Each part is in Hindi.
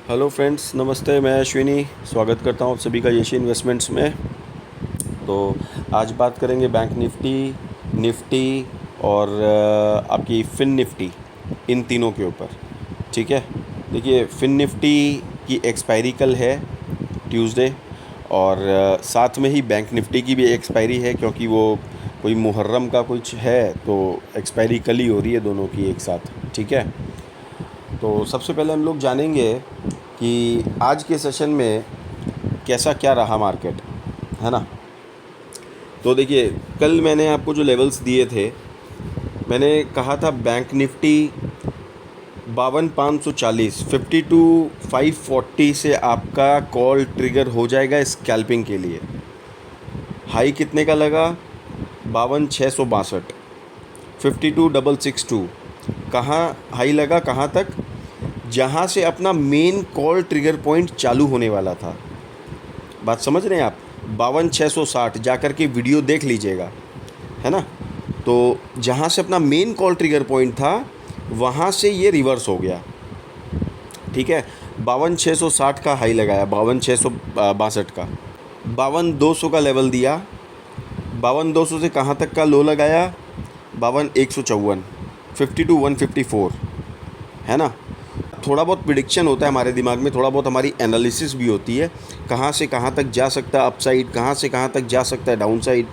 हेलो फ्रेंड्स, नमस्ते। मैं अश्विनी स्वागत करता हूँ आप सभी का एशिया इन्वेस्टमेंट्स में। तो आज बात करेंगे बैंक निफ्टी, निफ्टी और आपकी फिन निफ्टी, इन तीनों के ऊपर। ठीक है। देखिए, फिन निफ्टी की एक्सपायरी कल है, ट्यूसडे। और साथ में ही बैंक निफ्टी की भी एक्सपायरी है, क्योंकि वो कोई मुहर्रम का कुछ है, तो एक्सपायरी कल ही हो रही है दोनों की एक साथ। ठीक है। तो सबसे पहले हम लोग जानेंगे कि आज के सेशन में कैसा क्या रहा मार्केट, है ना। तो देखिए, कल मैंने आपको जो लेवल्स दिए थे, मैंने कहा था बैंक निफ्टी 52,540, 52,540 से आपका कॉल ट्रिगर हो जाएगा स्कैल्पिंग के लिए। हाई कितने का लगा? 52,662, 52,662। कहाँ हाई लगा, कहाँ तक? जहाँ से अपना मेन कॉल ट्रिगर पॉइंट चालू होने वाला था। बात समझ रहे हैं आप? 52,660 जा कर के वीडियो देख लीजिएगा, है ना। तो जहाँ से अपना मेन कॉल ट्रिगर पॉइंट था, वहाँ से ये रिवर्स हो गया। ठीक है। 52,660 का हाई लगाया, 52,662 का, 52,200 का लेवल दिया, 52,200 से कहाँ तक का लो लगाया? 52,154, 52,154, है ना। थोड़ा बहुत प्रिडिक्शन होता है हमारे दिमाग में, थोड़ा बहुत हमारी एनालिसिस भी होती है, कहाँ से कहाँ तक जा सकता है अपसाइड, कहाँ से कहाँ तक जा सकता है डाउन साइड।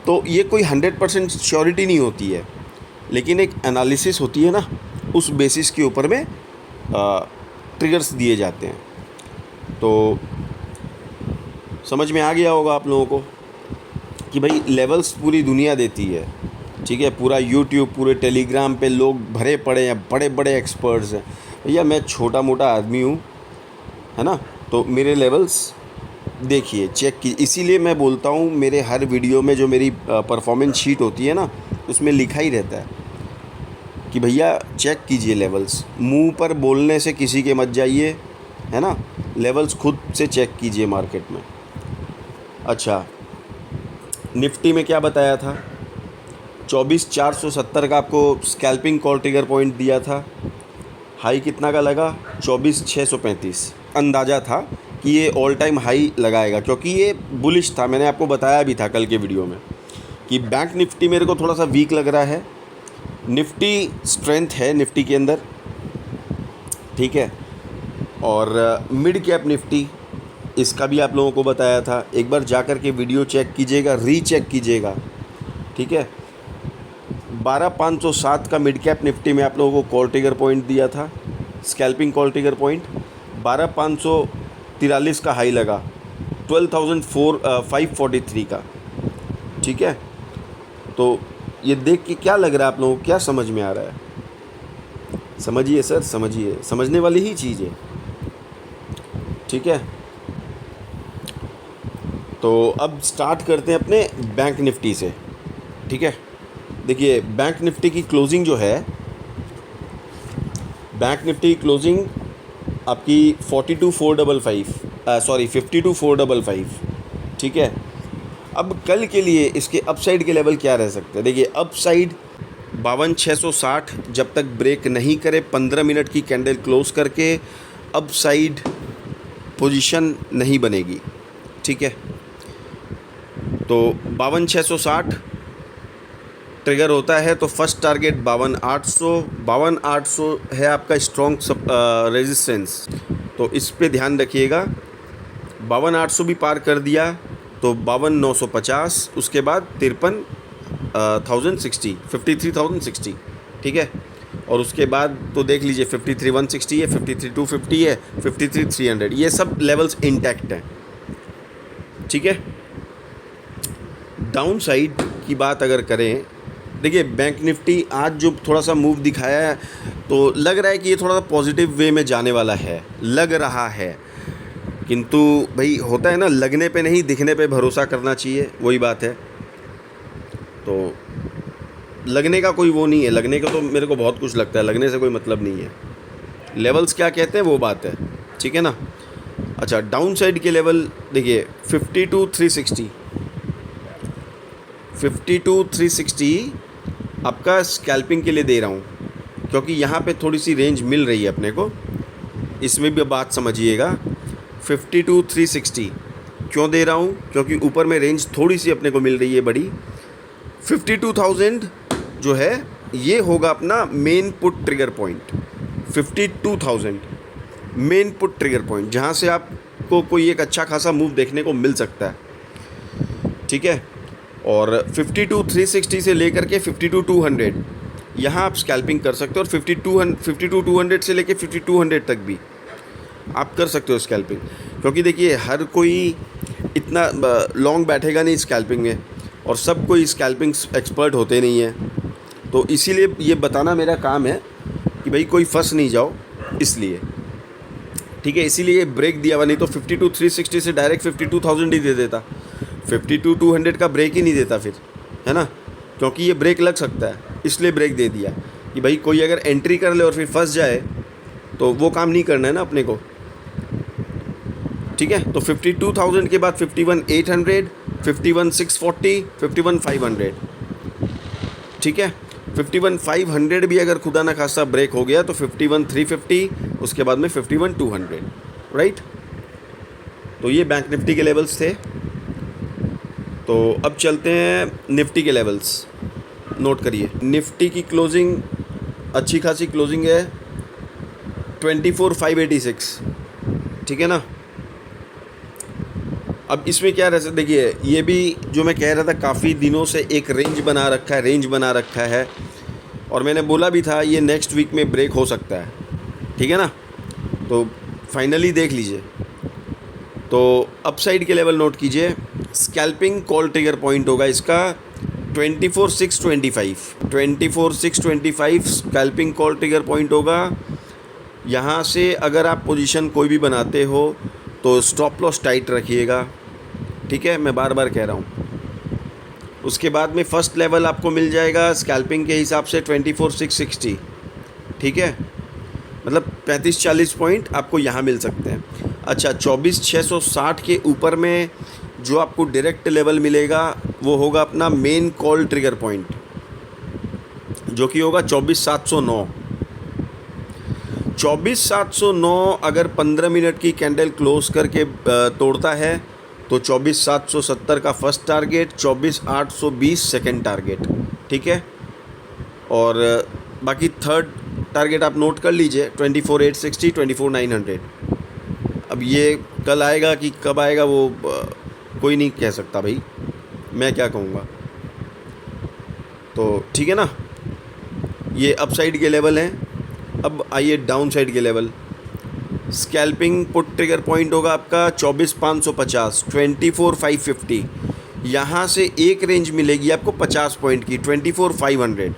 तो ये कोई 100% श्योरिटी नहीं होती है, लेकिन एक एनालिसिस होती है ना, उस बेसिस के ऊपर में ट्रिगर्स दिए जाते हैं। तो समझ में आ गया होगा आप लोगों को कि भाई लेवल्स पूरी दुनिया देती है। ठीक है। पूरा यूट्यूब, पूरे टेलीग्राम पे लोग भरे पड़े हैं, बड़े बड़े एक्सपर्ट्स हैं। भैया, मैं छोटा मोटा आदमी हूँ, है ना। तो मेरे लेवल्स देखिए, चेक की। इसीलिए मैं बोलता हूँ, मेरे हर वीडियो में जो मेरी परफॉर्मेंस शीट होती है ना, उसमें लिखा ही रहता है कि भैया चेक कीजिए लेवल्स। मुंह पर बोलने से किसी के मत जाइए, है ना। लेवल्स खुद से चेक कीजिए मार्केट में। अच्छा, निफ्टी में क्या बताया था? 24,470 का आपको स्कैल्पिंग कॉल ट्रिगर पॉइंट दिया था। हाई कितना का लगा? 24,635। अंदाज़ा था कि ये ऑल टाइम हाई लगाएगा, क्योंकि ये बुलिश था। मैंने आपको बताया भी था कल के वीडियो में कि बैंक निफ्टी मेरे को थोड़ा सा वीक लग रहा है। निफ्टी स्ट्रेंथ है निफ्टी के अंदर, ठीक है। और मिड कैप निफ्टी, इसका भी आप लोगों को बताया था। एक बार जा कर के वीडियो चेक कीजिएगा, रीचेक कीजिएगा, ठीक है। 12,507 का मिड कैप निफ्टी में आप लोगों को कॉल ट्रिगर पॉइंट दिया था, स्कैल्पिंग कॉल ट्रिगर पॉइंट। 12,543 का हाई लगा, 12,543 का। ठीक है। तो ये देख के क्या लग रहा है आप लोगों को, क्या समझ में आ रहा है? समझिए सर, समझिए, समझने वाली ही चीज़ है। ठीक है। तो अब स्टार्ट करते हैं अपने बैंक निफ्टी से। ठीक है। देखिए, बैंक निफ्टी की क्लोजिंग जो है, बैंक निफ्टी की क्लोजिंग आपकी 42,455, सॉरी 52,455। ठीक है। अब कल के लिए इसके अपसाइड के लेवल क्या रह सकते हैं? देखिए, अपसाइड 52,660 जब तक ब्रेक नहीं करे, 15 मिनट की कैंडल क्लोज करके अपसाइड पोजीशन नहीं बनेगी। ठीक है। तो 52,660 ट्रिगर होता है, तो फर्स्ट टारगेट 52,800, 52,800 है आपका स्ट्रॉन्ग रेजिस्टेंस। तो इस पे ध्यान रखिएगा। 52,800 भी पार कर दिया तो 52,950, उसके बाद 53,060, 53,060। ठीक है। और उसके बाद तो देख लीजिए, 53,160 है, 53,250 है, 53,300, ये सब लेवल्स इंटैक्ट हैं। ठीक है। डाउन साइड की बात अगर करें, देखिए बैंक निफ्टी आज जो थोड़ा सा मूव दिखाया है, तो लग रहा है कि ये थोड़ा सा पॉजिटिव वे में जाने वाला है, लग रहा है। किंतु भाई होता है ना, लगने पे नहीं दिखने पे भरोसा करना चाहिए, वही बात है। तो लगने का कोई वो नहीं है, लगने का तो मेरे को बहुत कुछ लगता है, लगने से कोई मतलब नहीं है। लेवल्स क्या कहते हैं वो बात है, ठीक है ना। अच्छा, डाउन साइड के लेवल देखिए, 52,360, 52,360 आपका स्कैल्पिंग के लिए दे रहा हूँ, क्योंकि यहाँ पे थोड़ी सी रेंज मिल रही है अपने को। इसमें भी बात समझिएगा। 52,360 क्यों दे रहा हूँ, क्योंकि ऊपर में रेंज थोड़ी सी अपने को मिल रही है बड़ी। 52,000 जो है ये होगा अपना main put trigger point. 52,000 main put trigger point, जहाँ से आपको कोई एक अच्छा खासा मूव देखने को मिल सकता है, ठीक है। और 52,360 से लेकर के 52,200 यहाँ आप स्कैल्पिंग कर सकते हो, और 52,200 से लेकर 5200 तक भी आप कर सकते हो स्कैल्पिंग। क्योंकि देखिए हर कोई इतना लॉन्ग बैठेगा नहीं स्कैल्पिंग में, और सब कोई स्कैल्पिंग एक्सपर्ट होते नहीं हैं। तो इसीलिए ये बताना मेरा काम है कि भाई कोई फंस नहीं जाओ, इसलिए ठीक है। इसीलिए ब्रेक दिया हुआ, नहीं तो 52,360 से डायरेक्ट 52,000 ही दे देता। 52,200 का ब्रेक ही नहीं देता फिर, है ना, क्योंकि ये ब्रेक लग सकता है, इसलिए ब्रेक दे दिया कि भाई कोई अगर एंट्री कर ले और फिर फंस जाए तो वो काम नहीं करना है ना अपने को, ठीक है। तो 52,000 के बाद 51,800, 51,640, 51,500, ठीक है। 51,500 भी अगर खुदा ना खासा ब्रेक हो गया तो 51,350, उसके बाद में 51,200, राइट। तो ये बैंक निफ्टी के लेवल्स थे। तो अब चलते हैं निफ्टी के लेवल्स, नोट करिए। निफ्टी की क्लोजिंग अच्छी खासी क्लोजिंग है, 24,586, ठीक है ना। अब इसमें क्या रह सकता, देखिए ये भी जो मैं कह रहा था काफ़ी दिनों से एक रेंज बना रखा है, और मैंने बोला भी था ये नेक्स्ट वीक में ब्रेक हो सकता है, ठीक है ना। तो फाइनली देख लीजिए। तो अपसाइड के लेवल नोट कीजिए। स्कैल्पिंग कॉल ट्रिगर पॉइंट होगा इसका 24,625, 24,625 स्कैल्पिंग कॉल ट्रिगर पॉइंट होगा। यहाँ से अगर आप पोजीशन कोई भी बनाते हो तो स्टॉप लॉस टाइट रखिएगा, ठीक है, मैं बार बार कह रहा हूँ। उसके बाद में फ़र्स्ट लेवल आपको मिल जाएगा स्कैल्पिंग के हिसाब से 24,660, ठीक है, मतलब 35-40 पॉइंट आपको यहाँ मिल सकते हैं। अच्छा, 24,660 के ऊपर में जो आपको डायरेक्ट लेवल मिलेगा वो होगा अपना मेन कॉल ट्रिगर पॉइंट, जो कि होगा 24,709। 24,709 अगर 15 मिनट की कैंडल क्लोज करके तोड़ता है तो 24,770 का फर्स्ट टारगेट, 24,820 सेकंड टारगेट, ठीक है। और बाकी थर्ड टारगेट आप नोट कर लीजिए 24,860, 24,900। अब ये कल आएगा कि कब आएगा वो कोई नहीं कह सकता भाई, मैं क्या कहूँगा। तो ठीक है ना, ये अपसाइड के लेवल हैं। अब आइए डाउन साइड के लेवल। स्कैल्पिंग पुट ट्रिगर पॉइंट होगा आपका 24,550, 24,550। यहाँ से एक रेंज मिलेगी आपको 50 पॉइंट की, 24,500।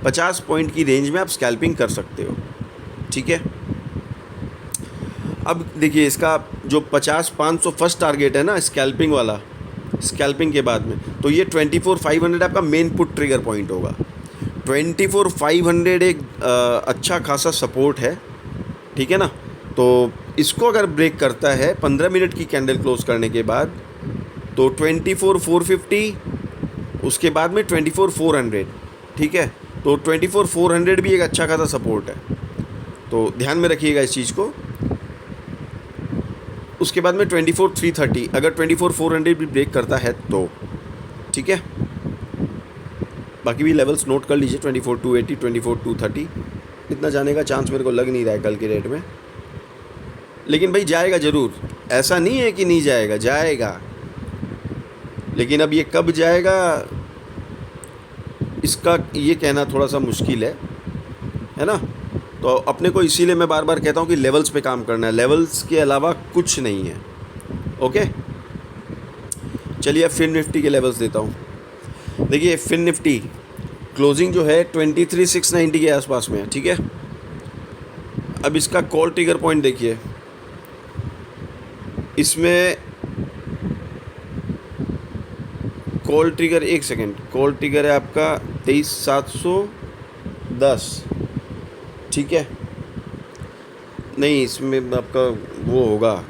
50 पॉइंट की रेंज में आप स्कैल्पिंग कर सकते हो, ठीक है। अब देखिए इसका जो 50,500 फर्स्ट टारगेट है ना स्कैल्पिंग वाला, स्कैल्पिंग के बाद में, तो ये 24,500 आपका मेन पुट ट्रिगर पॉइंट होगा। 24,500 एक अच्छा खासा सपोर्ट है, ठीक है ना। तो इसको अगर ब्रेक करता है 15 मिनट की कैंडल क्लोज करने के बाद तो 24,450, उसके बाद में 24,400, ठीक है। तो 24,400 भी एक अच्छा खासा सपोर्ट है, तो ध्यान में रखिएगा इस चीज़ को। उसके बाद में 24,330, अगर 24,400 भी ब्रेक करता है तो ठीक है। बाकी भी लेवल्स नोट कर लीजिए, 24,280, 24,230। इतना जाने का चांस मेरे को लग नहीं रहा है कल के रेट में, लेकिन भाई जाएगा ज़रूर, ऐसा नहीं है कि नहीं जाएगा, जाएगा। लेकिन अब ये कब जाएगा इसका ये कहना थोड़ा सा मुश्किल है ना। तो अपने को इसीलिए मैं बार बार कहता हूँ कि लेवल्स पे काम करना है, लेवल्स के अलावा कुछ नहीं है, ओके। चलिए अब फिन निफ्टी के लेवल्स देता हूँ। देखिए फिन निफ्टी क्लोजिंग जो है 23,690 के आसपास में है, ठीक है। अब इसका कॉल ट्रिगर पॉइंट देखिए, इसमें कॉल ट्रिगर, एक सेकेंड, कॉल ट्रिगर है आपका 23,710, ठीक है। नहीं, इसमें आपका वो होगा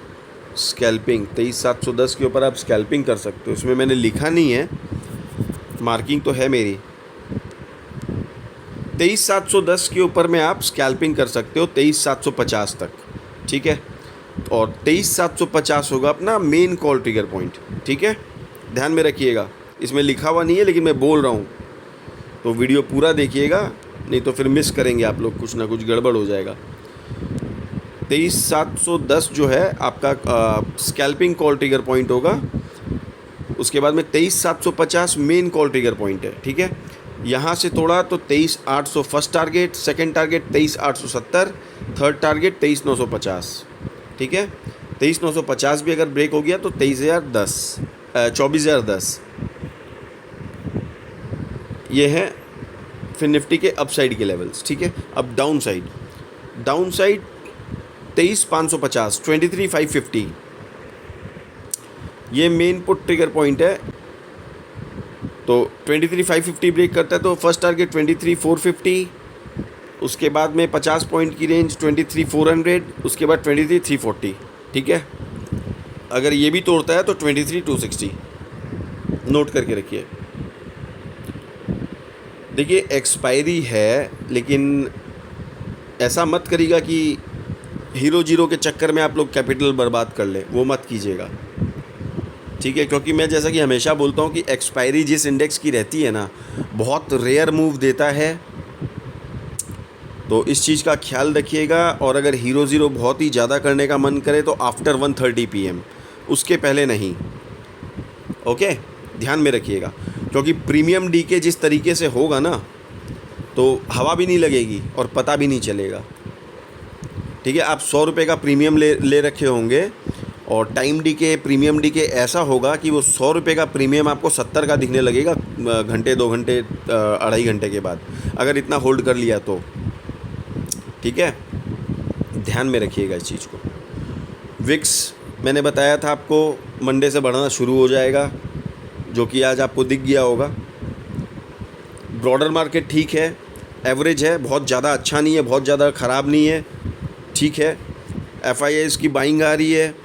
स्कैल्पिंग 23,710 के ऊपर आप स्कैल्पिंग कर सकते हो। इसमें मैंने लिखा नहीं है, मार्किंग तो है मेरी। 23,710 के ऊपर में आप स्कैल्पिंग कर सकते हो 23,750 तक, ठीक है। और 23,750 होगा अपना मेन कॉल ट्रिगर पॉइंट, ठीक है। ध्यान में रखिएगा, इसमें लिखा हुआ नहीं है लेकिन मैं बोल रहा हूँ, तो वीडियो पूरा देखिएगा, नहीं तो फिर मिस करेंगे आप लोग, कुछ ना कुछ गड़बड़ हो जाएगा। 23,710 जो है आपका स्कैल्पिंग कॉल ट्रिगर पॉइंट होगा। उसके बाद में 23,750 मेन कॉल ट्रिगर पॉइंट है, ठीक है। यहाँ से तोड़ा तो 23,800 first target, second target 23,870, third target 23,950, ठीक है। 23,950 भी अगर ब्रेक हो गया तो 24,010 ये है फिर निफ्टी के अपसाइड के लेवल्स, ठीक है। अब डाउन साइड 23,550, 23,550 ये मेन पुट ट्रिगर पॉइंट है। तो 23,550 ब्रेक करता है तो फर्स्ट टारगेट 23,450, उसके बाद में 50 पॉइंट की रेंज 23,400, उसके बाद 23,340, ठीक है। अगर ये भी तोड़ता है तो 23,260 नोट करके रखिए। देखिए एक्सपायरी है, लेकिन ऐसा मत करिएगा कि हीरो जीरो के चक्कर में आप लोग कैपिटल बर्बाद कर ले, वो मत कीजिएगा, ठीक है। क्योंकि मैं जैसा कि हमेशा बोलता हूँ कि एक्सपायरी जिस इंडेक्स की रहती है ना, बहुत रेयर मूव देता है, तो इस चीज़ का ख्याल रखिएगा। और अगर हीरो ज़ीरो बहुत ही ज़्यादा करने का मन करे तो आफ्टर 1:30 PM, उसके पहले नहीं, ओके, ध्यान में रखिएगा। क्योंकि प्रीमियम डीके जिस तरीके से होगा ना, तो हवा भी नहीं लगेगी और पता भी नहीं चलेगा, ठीक है। आप 100 रुपये का प्रीमियम ले रखे होंगे और टाइम डीके प्रीमियम डीके ऐसा होगा कि वो 100 रुपये का प्रीमियम आपको 70 का दिखने लगेगा घंटे, 2 घंटे, 2.5 घंटे के बाद, अगर इतना होल्ड कर लिया तो, ठीक है। ध्यान में रखिएगा इस चीज़ को। विक्स मैंने बताया था आपको मंडे से बढ़ना शुरू हो जाएगा, जो कि आज आपको दिख गया होगा। ब्रॉडर मार्केट ठीक है, एवरेज है, बहुत ज़्यादा अच्छा नहीं है, बहुत ज़्यादा ख़राब नहीं है, ठीक है। FIIs की बाइंग आ रही है,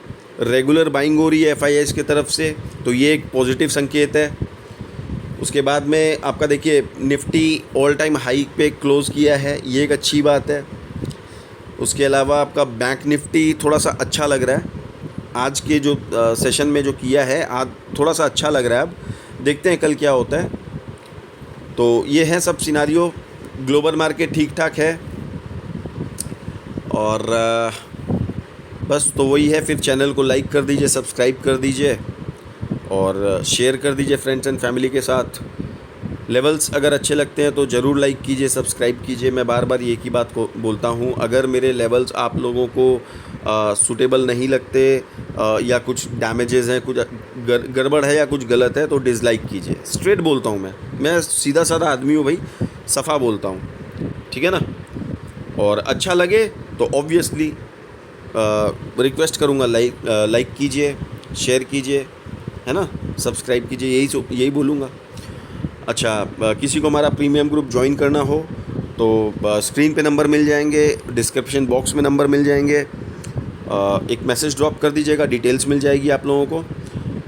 रेगुलर बाइंग हो रही है FIIs की तरफ से, तो ये एक पॉजिटिव संकेत है। उसके बाद में आपका देखिए निफ्टी ऑल टाइम हाई पे क्लोज़ किया है, ये एक अच्छी बात है। उसके अलावा आपका बैंक निफ्टी थोड़ा सा अच्छा लग रहा है, आज के जो सेशन में जो किया है आज थोड़ा सा अच्छा लग रहा है। अब देखते हैं कल क्या होता है। तो ये है सब सिनारियो, ग्लोबल मार्केट ठीक ठाक है, और बस तो वही है। फिर चैनल को लाइक कर दीजिए, सब्सक्राइब कर दीजिए और शेयर कर दीजिए फ्रेंड्स एंड फैमिली के साथ। लेवल्स अगर अच्छे लगते हैं तो ज़रूर लाइक कीजिए, सब्सक्राइब कीजिए। मैं बार बार एक ही बात को बोलता हूँ, अगर मेरे लेवल्स आप लोगों को सूटेबल नहीं लगते या कुछ डैमेजेस हैं, कुछ गड़बड़ है या कुछ गलत है, तो डिसलाइक कीजिए। स्ट्रेट बोलता हूँ मैं सीधा साधा आदमी हूँ भाई, सफ़ा बोलता हूँ, ठीक है ना। और अच्छा लगे तो ऑब्वियसली रिक्वेस्ट करूँगा लाइक कीजिए, शेयर कीजिए, है ना, सब्सक्राइब कीजिए, यही बोलूँगा। अच्छा, किसी को हमारा प्रीमियम ग्रुप ज्वाइन करना हो तो स्क्रीन पे नंबर मिल जाएंगे, डिस्क्रिप्शन बॉक्स में नंबर मिल जाएंगे, एक मैसेज ड्रॉप कर दीजिएगा, डिटेल्स मिल जाएगी आप लोगों को।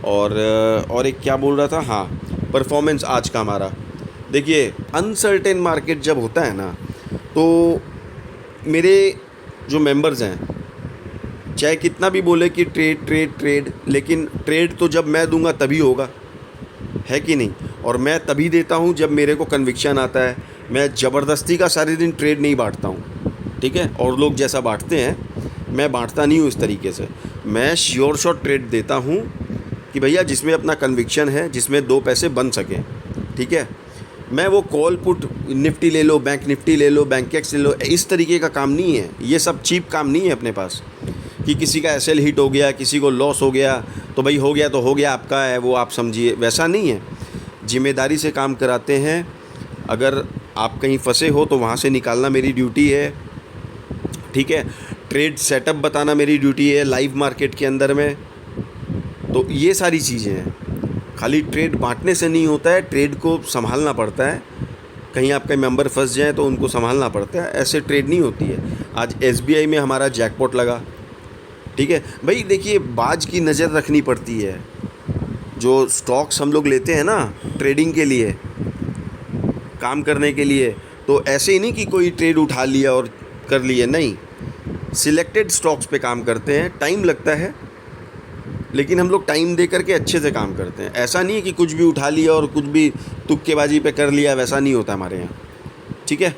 और एक क्या बोल रहा था, हाँ, परफॉर्मेंस आज का हमारा। देखिए अनसर्टेन मार्केट जब होता है ना, तो मेरे जो मेंबर्स हैं चाहे कितना भी बोले कि ट्रेड ट्रेड ट्रेड, लेकिन ट्रेड तो जब मैं दूंगा तभी होगा, है कि नहीं। और मैं तभी देता हूँ जब मेरे को कन्विक्शन आता है। मैं ज़बरदस्ती का सारे दिन ट्रेड नहीं बांटता हूँ, ठीक है। और लोग जैसा बांटते हैं मैं बांटता नहीं हूँ इस तरीके से। मैं श्योर शॉट ट्रेड देता हूँ कि भैया जिसमें अपना कन्विक्शन है, जिसमें 2 पैसे बन सकें, ठीक है। मैं वो कॉल पुट निफ्टी ले लो, बैंक निफ्टी ले लो, बैंक एक्स ले लो, इस तरीके का काम नहीं है। ये सब चीप काम नहीं है अपने पास कि किसी का एसएल हिट हो गया, किसी को लॉस हो गया तो भाई हो गया तो हो गया, आपका है वो, आप समझिए, वैसा नहीं है। जिम्मेदारी से काम कराते हैं। अगर आप कहीं फंसे हो तो वहाँ से निकालना मेरी ड्यूटी है, ठीक है। ट्रेड सेटअप बताना मेरी ड्यूटी है लाइव मार्केट के अंदर में। तो ये सारी चीज़ें हैं, खाली ट्रेड बांटने से नहीं होता है, ट्रेड को संभालना पड़ता है। कहीं आपके मेंबर फंस जाएं तो उनको संभालना पड़ता है, ऐसे ट्रेड नहीं होती है। आज SBI में हमारा जैकपॉट लगा, ठीक है भाई। देखिए बाज की नज़र रखनी पड़ती है। जो स्टॉक्स हम लोग लेते हैं ना ट्रेडिंग के लिए, काम करने के लिए, तो ऐसे ही नहीं कि कोई ट्रेड उठा लिया और कर लिए, नहीं। सिलेक्टेड स्टॉक्स पे काम करते हैं। टाइम लगता है, लेकिन हम लोग टाइम दे करके अच्छे से काम करते हैं। ऐसा नहीं है कि कुछ भी उठा लिया और कुछ भी तुक्केबाजी पे कर लिया, वैसा नहीं होता हमारे यहाँ। ठीक है,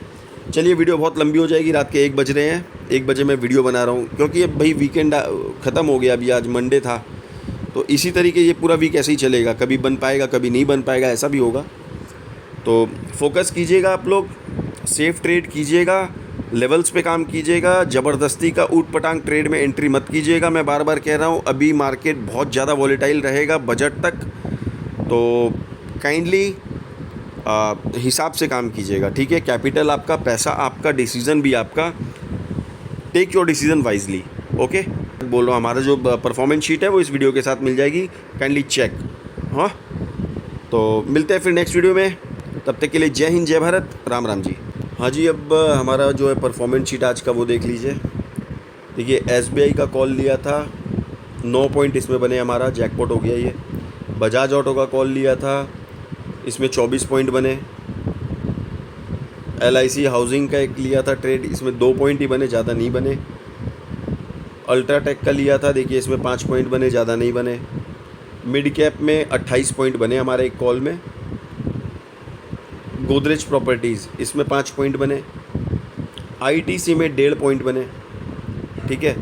चलिए वीडियो बहुत लंबी हो जाएगी, रात के 1 बज रहे हैं। 1 बजे मैं वीडियो बना रहा हूँ क्योंकि अब भाई वीकेंड ख़त्म हो गया, अभी आज मंडे था, तो इसी तरीके ये पूरा वीक ऐसे ही चलेगा, कभी बन पाएगा कभी नहीं बन पाएगा, ऐसा भी होगा। तो फोकस कीजिएगा आप लोग, सेफ ट्रेड कीजिएगा, लेवल्स पे काम कीजिएगा, ज़बरदस्ती का ऊट पटांग ट्रेड में एंट्री मत कीजिएगा। मैं बार बार कह रहा हूँ, अभी मार्केट बहुत ज़्यादा वॉलेटाइल रहेगा बजट तक, तो काइंडली हिसाब से काम कीजिएगा। ठीक है, कैपिटल आपका, पैसा आपका, डिसीज़न भी आपका। Take your decision wisely. Okay, बोल रहा हूँ, हमारा जो परफॉर्मेंस शीट है वो इस वीडियो के साथ मिल जाएगी, काइंडली चेक। हाँ, तो मिलते हैं फिर नेक्स्ट वीडियो में, तब तक के लिए जय हिंद, जय भारत, राम राम जी। हाँ जी, अब हमारा जो है परफॉर्मेंस शीट आज का वो देख लीजिए। देखिए, SBI का कॉल लिया था, 9 पॉइंट इसमें बने, हमारा जैकपॉट हो गया ये। बजाज ऑटो का कॉल लिया था, इसमें 24 पॉइंट बने। LIC हाउसिंग का एक लिया था ट्रेड, इसमें 2 पॉइंट ही बने, ज़्यादा नहीं बने। अल्ट्राटेक का लिया था, देखिए इसमें 5 पॉइंट बने, ज़्यादा नहीं बने। मिड कैप में 28 पॉइंट बने हमारे एक कॉल में। गोदरेज प्रॉपर्टीज़, इसमें 5 पॉइंट बने। ITC में 1.5 पॉइंट बने। ठीक है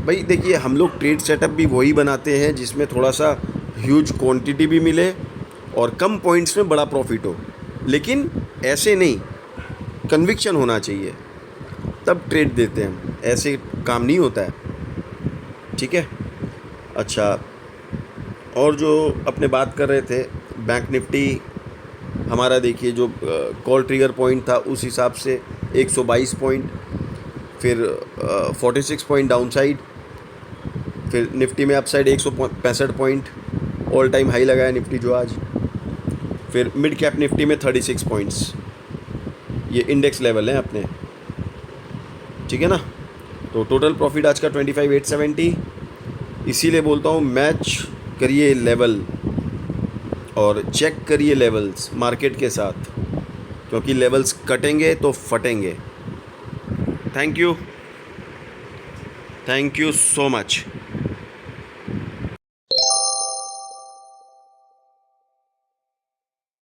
भाई, देखिए हम लोग ट्रेड सेटअप भी वही बनाते हैं जिसमें थोड़ा सा ह्यूज क्वांटिटी भी मिले और कम पॉइंट्स में बड़ा प्रॉफिट हो, लेकिन ऐसे नहीं, कन्विक्शन होना चाहिए, तब ट्रेड देते हैं हम, ऐसे काम नहीं होता है। ठीक है, अच्छा, और जो अपने बात कर रहे थे, बैंक निफ्टी हमारा देखिए जो कॉल ट्रिगर पॉइंट था उस हिसाब से 122 पॉइंट, फिर 46 पॉइंट डाउनसाइड, फिर निफ्टी में upside 165 point, all time high लगाया निफ्टी जो आज। फिर मिड कैप निफ्टी में 36 पॉइंट्स, ये इंडेक्स लेवल हैं अपने। ठीक है ना, तो टोटल प्रॉफिट आज का 25,870। इसीलिए बोलता हूँ, मैच करिए लेवल और चेक करिए लेवल्स मार्केट के साथ, क्योंकि लेवल्स कटेंगे तो फटेंगे। Thank you so much.